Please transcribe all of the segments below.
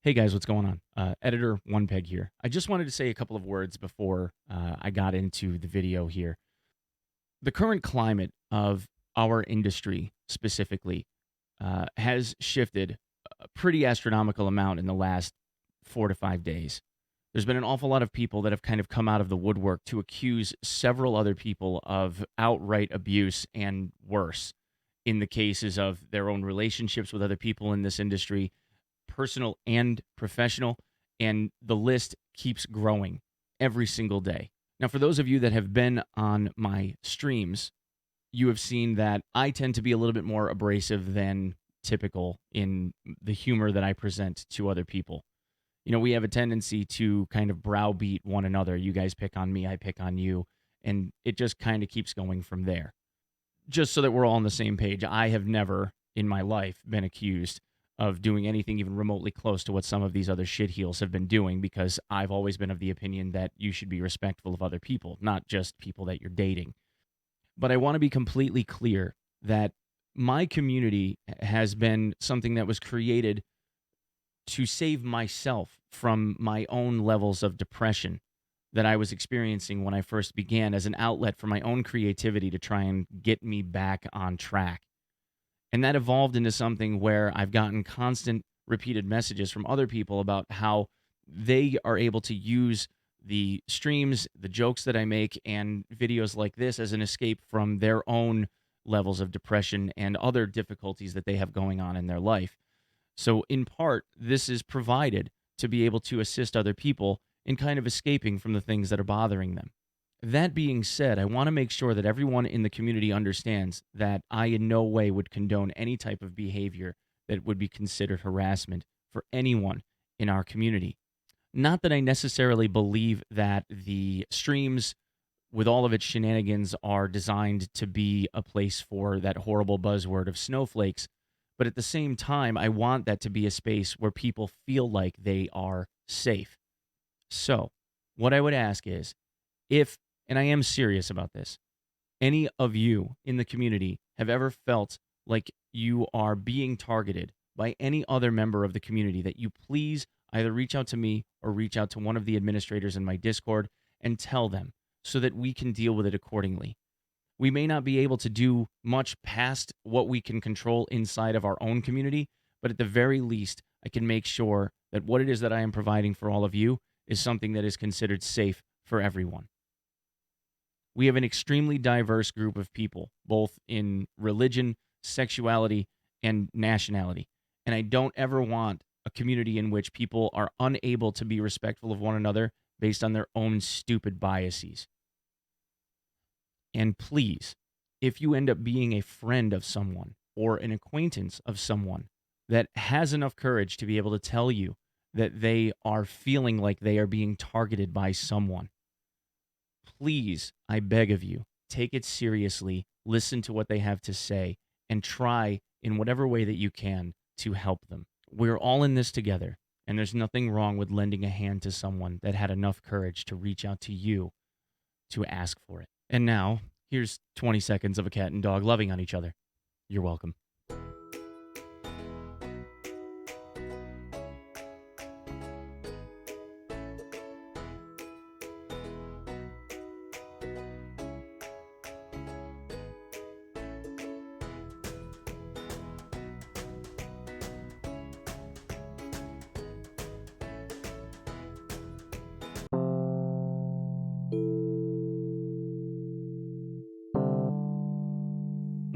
Hey guys, what's going on? Editor Onepeg here. I just wanted to say a couple of words before I got into the video here. The current climate of our industry specifically has shifted a pretty astronomical amount in the last 4 to 5 days. There's been an awful lot of people that have kind of come out of the woodwork to accuse several other people of outright abuse and worse in the cases of their own relationships with other people in this industry, personal and professional, and the list keeps growing every single day. Now, for those of you that have been on my streams, you have seen that I tend to be a little bit more abrasive than typical in the humor that I present to other people. You know, we have a tendency to kind of browbeat one another. You guys pick on me, I pick on you, and it just kind of keeps going from there. Just so that we're all on the same page, I have never in my life been accused of doing anything even remotely close to what some of these other shitheels have been doing, because I've always been of the opinion that you should be respectful of other people, not just people that you're dating. But I want to be completely clear that my community has been something that was created to save myself from my own levels of depression that I was experiencing when I first began, as an outlet for my own creativity to try and get me back on track. And that evolved into something where I've gotten constant repeated messages from other people about how they are able to use the streams, the jokes that I make, and videos like this as an escape from their own levels of depression and other difficulties that they have going on in their life. So, in part, this is provided to be able to assist other people in kind of escaping from the things that are bothering them. That being said, I want to make sure that everyone in the community understands that I in no way would condone any type of behavior that would be considered harassment for anyone in our community. Not that I necessarily believe that the streams, with all of its shenanigans, are designed to be a place for that horrible buzzword of snowflakes, but at the same time, I want that to be a space where people feel like they are safe. So, what I would ask is, if, and I am serious about this, any of you in the community have ever felt like you are being targeted by any other member of the community, that you please either reach out to me or reach out to one of the administrators in my Discord and tell them, so that we can deal with it accordingly. We may not be able to do much past what we can control inside of our own community, but at the very least, I can make sure that what it is that I am providing for all of you is something that is considered safe for everyone. We have an extremely diverse group of people, both in religion, sexuality, and nationality. And I don't ever want a community in which people are unable to be respectful of one another based on their own stupid biases. And please, if you end up being a friend of someone or an acquaintance of someone that has enough courage to be able to tell you that they are feeling like they are being targeted by someone, please, I beg of you, take it seriously, listen to what they have to say, and try in whatever way that you can to help them. We're all in this together, and there's nothing wrong with lending a hand to someone that had enough courage to reach out to you to ask for it. And now, here's 20 seconds of a cat and dog loving on each other. You're welcome.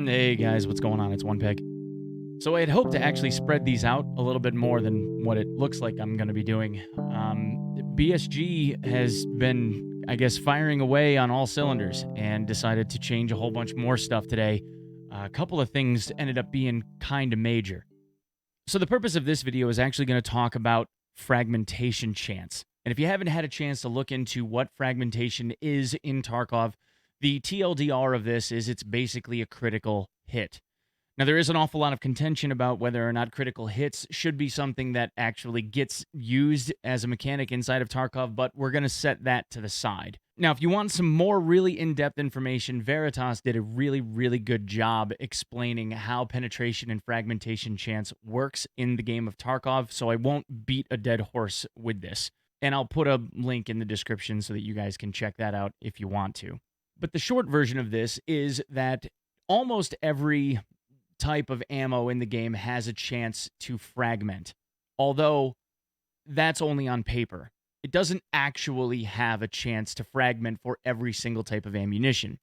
Hey guys, what's going on? It's Onepeg. So I had hoped to actually spread these out a little bit more than what it looks like I'm going to be doing. BSG has been, I guess, firing away on all cylinders and decided to change a whole bunch more stuff today. A couple of things ended up being kind of major. So the purpose of this video is actually going to talk about fragmentation chants. And if you haven't had a chance to look into what fragmentation is in Tarkov, the TLDR of this is it's basically a critical hit. Now, there is an awful lot of contention about whether or not critical hits should be something that actually gets used as a mechanic inside of Tarkov, but we're going to set that to the side. Now, if you want some more really in-depth information, Veritas did a really, really good job explaining how penetration and fragmentation chance works in the game of Tarkov, so I won't beat a dead horse with this. And I'll put a link in the description so that you guys can check that out if you want to. But the short version of this is that almost every type of ammo in the game has a chance to fragment, although that's only on paper. It doesn't actually have a chance to fragment for every single type of ammunition.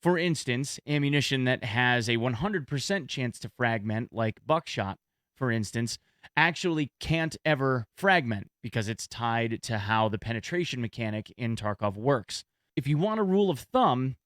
For instance, ammunition that has a 100% chance to fragment, like buckshot, for instance, actually can't ever fragment because it's tied to how the penetration mechanic in Tarkov works. If you want a rule of thumb,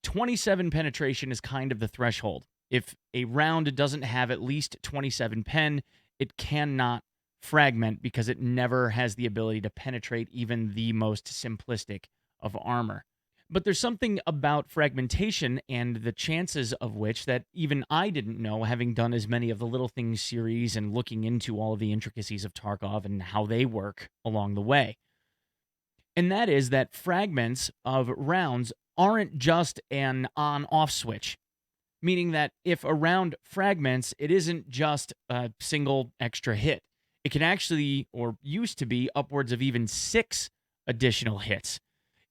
27 penetration is kind of the threshold. If a round doesn't have at least 27 pen, it cannot fragment because it never has the ability to penetrate even the most simplistic of armor. But there's something about fragmentation and the chances of which that even I didn't know, having done as many of the Little Things series and looking into all of the intricacies of Tarkov and how they work along the way. And that is that fragments of rounds aren't just an on-off switch, meaning that if a round fragments, it isn't just a single extra hit. It can actually, or used to be, upwards of even 6 additional hits.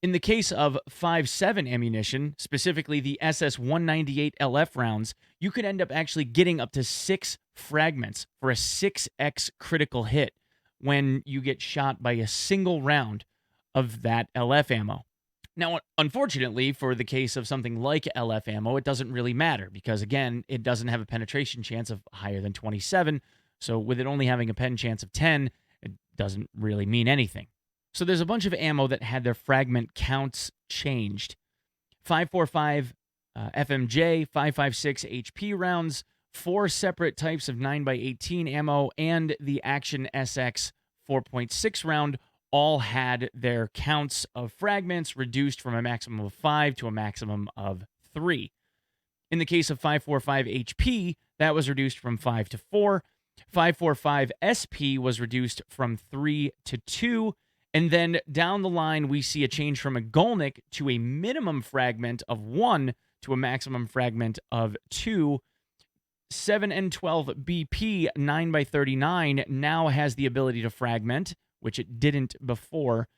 In the case of 5.7 ammunition, specifically the SS-198 LF rounds, you could end up actually getting up to 6 fragments for a 6x critical hit when you get shot by a single round of that LF ammo. Now, unfortunately, for the case of something like LF ammo, it doesn't really matter because, again, it doesn't have a penetration chance of higher than 27, so with it only having a pen chance of 10, it doesn't really mean anything. So there's a bunch of ammo that had their fragment counts changed. 5.45 FMJ, 5.56 HP rounds, 4 separate types of 9x18 ammo, and the Action SX 4.6 round all had their counts of fragments reduced from a maximum of 5 to a maximum of 3. In the case of 5.45 HP, that was reduced from 5 to 4. 5.45 SP was reduced from 3 to 2. And then down the line, we see a change from a Golnik to a minimum fragment of 1 to a maximum fragment of 2. 7 and 12 BP 9x39 now has the ability to fragment, which it didn't before.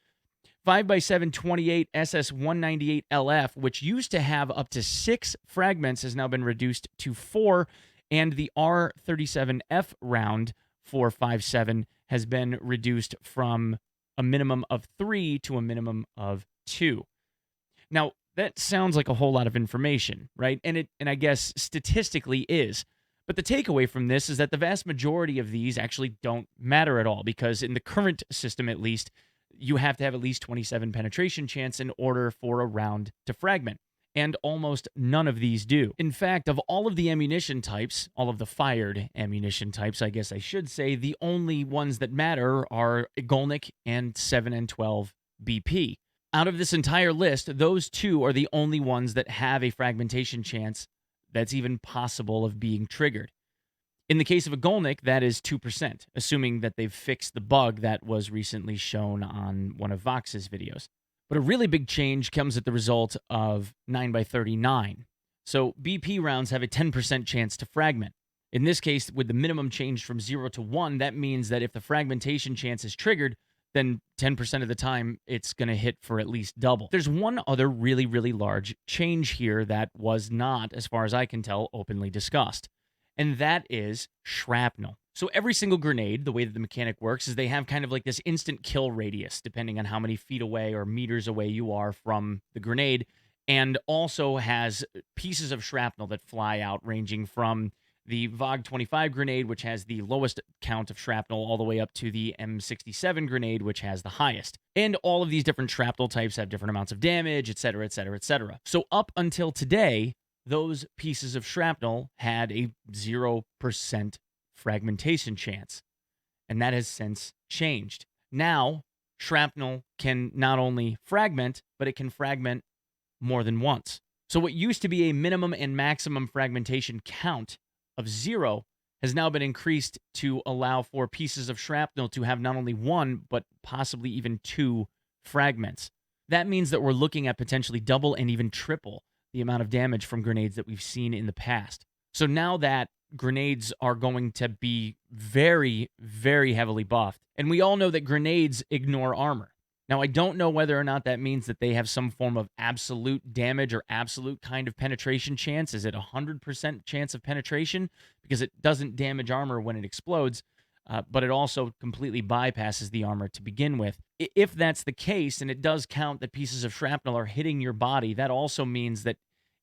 5x7 28 SS-198 LF, which used to have up to 6 fragments, has now been reduced to 4. And the R37F round for 5.7 has been reduced from a minimum of 3 to a minimum of 2. Now, that sounds like a whole lot of information, right? And I guess statistically is. But the takeaway from this is that the vast majority of these actually don't matter at all, because in the current system, at least, you have to have at least 27 penetration chance in order for a round to fragment. And almost none of these do. In fact, of all of the ammunition types, all of the fired ammunition types, I guess I should say, the only ones that matter are Golnik and 7 and 12 BP. Out of this entire list, those two are the only ones that have a fragmentation chance that's even possible of being triggered. In the case of a Golnik, that is 2%, assuming that they've fixed the bug that was recently shown on one of Vox's videos. But a really big change comes at the result of 9x39. So BP rounds have a 10% chance to fragment. In this case, with the minimum changed from 0 to 1, that means that if the fragmentation chance is triggered, then 10% of the time it's going to hit for at least double. There's one other really, really large change here that was not, as far as I can tell, openly discussed. And that is shrapnel. So every single grenade, the way that the mechanic works is they have kind of like this instant kill radius, depending on how many feet away or meters away you are from the grenade, and also has pieces of shrapnel that fly out, ranging from the VOG-25 grenade, which has the lowest count of shrapnel, all the way up to the M67 grenade, which has the highest. And all of these different shrapnel types have different amounts of damage, etc., etc., etc. So up until today, those pieces of shrapnel had a 0% fragmentation chance, and that has since changed. Now, shrapnel can not only fragment, but it can fragment more than once. So what used to be a minimum and maximum fragmentation count of 0 has now been increased to allow for pieces of shrapnel to have not only 1, but possibly even 2 fragments. that means that we're looking at potentially double and even triple the amount of damage from grenades that we've seen in the past. So now that grenades are going to be very, very heavily buffed, and we all know that grenades ignore armor. Now, I don't know whether or not that means that they have some form of absolute damage or absolute kind of penetration chance. Is it 100% chance of penetration? Because it doesn't damage armor when it explodes, but it also completely bypasses the armor to begin with. If that's the case, and it does count that pieces of shrapnel are hitting your body, that also means that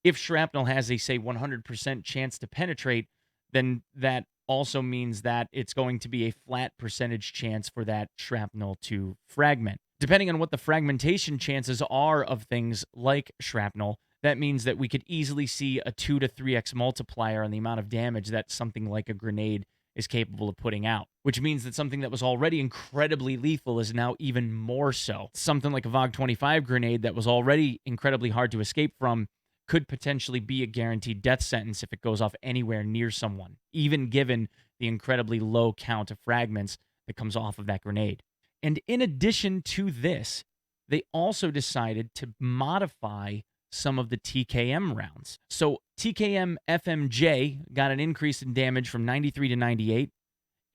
if shrapnel has a, say, 100% chance to penetrate, then that also means that it's going to be a flat percentage chance for that shrapnel to fragment. Depending on what the fragmentation chances are of things like shrapnel, that means that we could easily see a 2 to 3x multiplier on the amount of damage that something like a grenade is capable of putting out, which means that something that was already incredibly lethal is now even more so. Something like a VOG 25 grenade that was already incredibly hard to escape from could potentially be a guaranteed death sentence if it goes off anywhere near someone, even given the incredibly low count of fragments that comes off of that grenade. And in addition to this, they also decided to modify some of the TKM rounds. So TKM FMJ got an increase in damage from 93 to 98,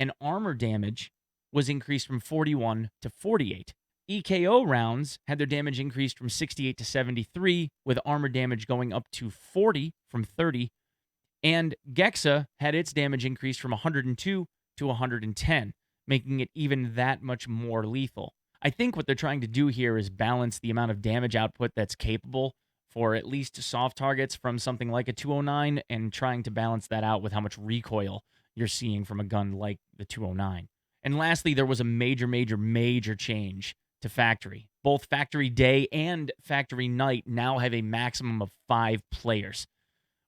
and armor damage was increased from 41 to 48. EKO rounds had their damage increased from 68 to 73, with armor damage going up to 40 from 30. And Gexa had its damage increased from 102 to 110, making it even that much more lethal. I think what they're trying to do here is balance the amount of damage output that's capable for at least soft targets from something like a 209 and trying to balance that out with how much recoil you're seeing from a gun like the 209. And lastly, there was a major change to Factory. Both Factory Day and Factory Night now have a maximum of 5 players,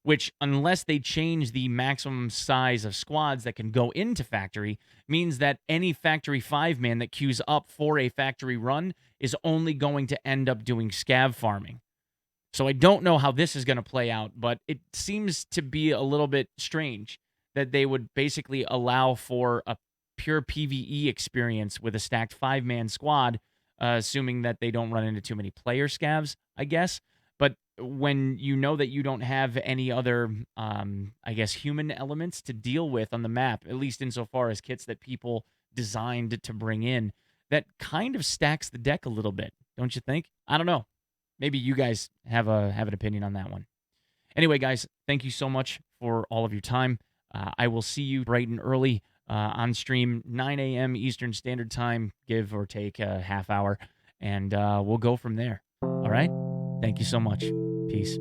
which, unless they change the maximum size of squads that can go into Factory, means that any Factory 5-man that queues up for a Factory run is only going to end up doing scav farming. So I don't know how this is going to play out, but it seems to be a little bit strange that they would basically allow for a pure PvE experience with a stacked 5-man squad, assuming that they don't run into too many player scavs, I guess. But when you know that you don't have any other, human elements to deal with on the map, at least insofar as kits that people designed to bring in, that kind of stacks the deck a little bit, don't you think? I don't know. Maybe you guys have an opinion on that one. Anyway, guys, thank you so much for all of your time. I will see you bright and early on stream, 9 a.m. Eastern Standard Time, give or take a half hour, and we'll go from there. All right? Thank you so much. Peace.